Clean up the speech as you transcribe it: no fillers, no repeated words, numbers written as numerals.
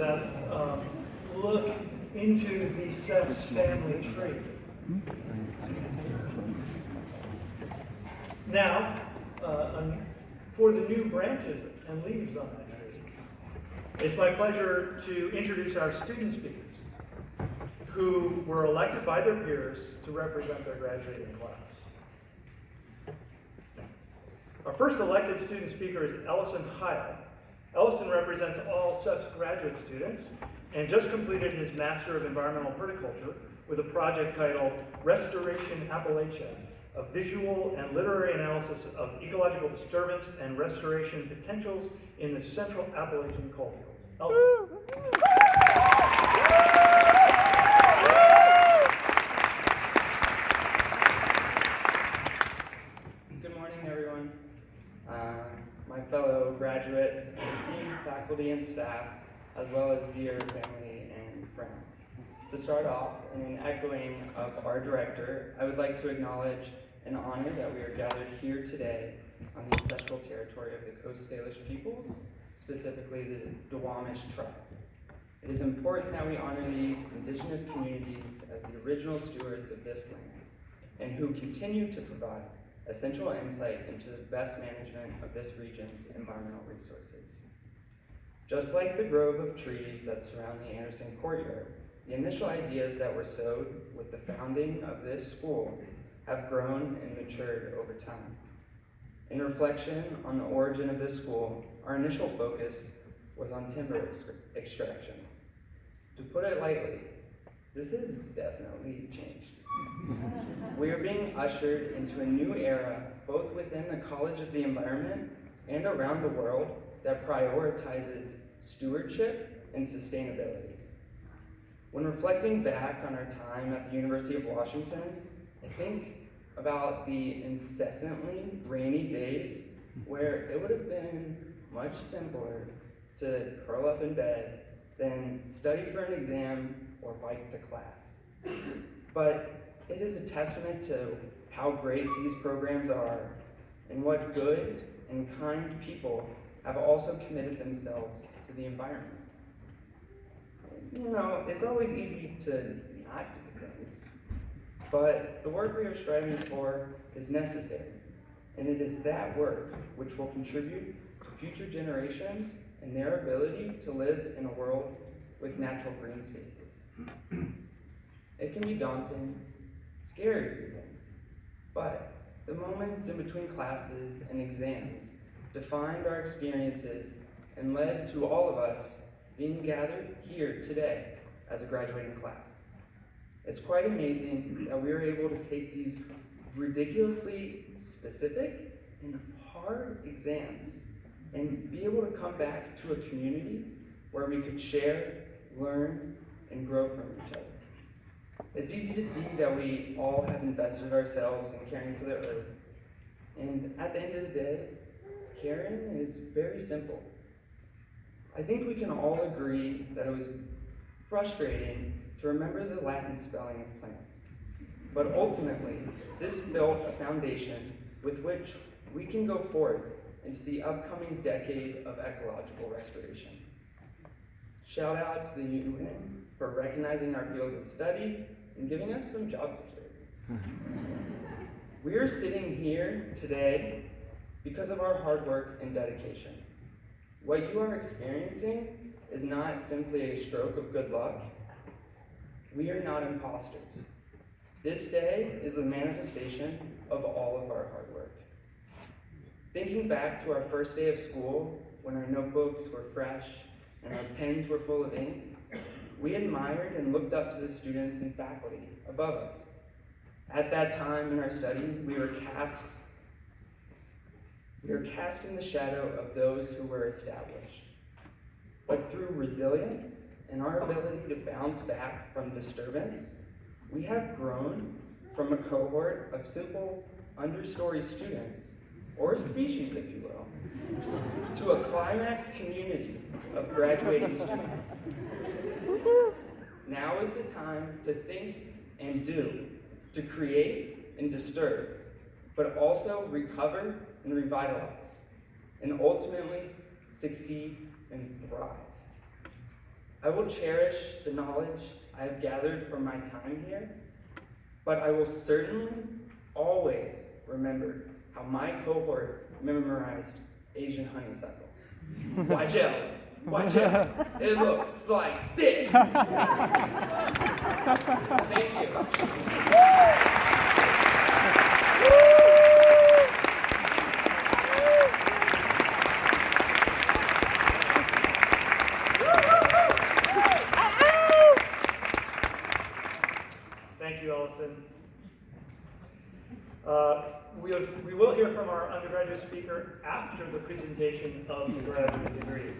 that look into the SEFS family tree. Now, for the new branches and leaves on that tree, it's my pleasure to introduce our student speakers who were elected by their peers to represent their graduating class. Our first elected student speaker is Ellison Heil. Ellison represents all SEFS graduate students and just completed his Master of Environmental Horticulture with a project titled Restoration Appalachia, a visual and literary analysis of ecological disturbance and restoration potentials in the central Appalachian coalfields. Ellison. Good morning, everyone. My fellow graduates, esteemed faculty and staff, as well as dear family and friends. To start off, in an echoing of our director, I would like to acknowledge and honor that we are gathered here today on the ancestral territory of the Coast Salish peoples, specifically the Duwamish tribe. It is important that we honor these indigenous communities as the original stewards of this land, and who continue to provide essential insight into the best management of this region's environmental resources. Just like the grove of trees that surround the Anderson courtyard, the initial ideas that were sowed with the founding of this school have grown and matured over time. In reflection on the origin of this school, our initial focus was on timber extraction. To put it lightly, this has definitely changed. We are being ushered into a new era, both within the College of the Environment and around the world, that prioritizes stewardship and sustainability. When reflecting back on our time at the University of Washington, I think about the incessantly rainy days where it would have been much simpler to curl up in bed than study for an exam or bike to class. But it is a testament to how great these programs are and what good and kind people have also committed themselves to the environment. You know, it's always easy to not do things, but the work we are striving for is necessary, and it is that work which will contribute to future generations and their ability to live in a world with natural green spaces. It can be daunting, scary even, but the moments in between classes and exams defined our experiences and led to all of us being gathered here today as a graduating class. It's quite amazing that we are able to take these ridiculously specific and hard exams and be able to come back to a community where we could share, learn, and grow from each other. It's easy to see that we all have invested ourselves in caring for the earth. And at the end of the day, caring is very simple. I think we can all agree that it was frustrating to remember the Latin spelling of plants. But ultimately, this built a foundation with which we can go forth into the upcoming decade of ecological restoration. Shout out to the UN for recognizing our fields of study and giving us some job security. We are sitting here today because of our hard work and dedication. What you are experiencing is not simply a stroke of good luck. We are not imposters. This day is the manifestation of all of our hard work. Thinking back to our first day of school, when our notebooks were fresh and our pens were full of ink, we admired and looked up to the students and faculty above us. At that time in our study, we were cast in the shadow of those who were established. But through resilience and our ability to bounce back from disturbance, we have grown from a cohort of simple understory students, or species if you will, to a climax community of graduating students. Now is the time to think and do, to create and disturb, but also recover and revitalize, and ultimately succeed and thrive. I will cherish the knowledge I have gathered from my time here, but I will certainly always remember how my cohort memorized Asian honeysuckle. Watch out, watch out, it looks like this. Thank you. Thank you, Ellison. We will hear from our undergraduate speaker after the presentation of the graduate degrees.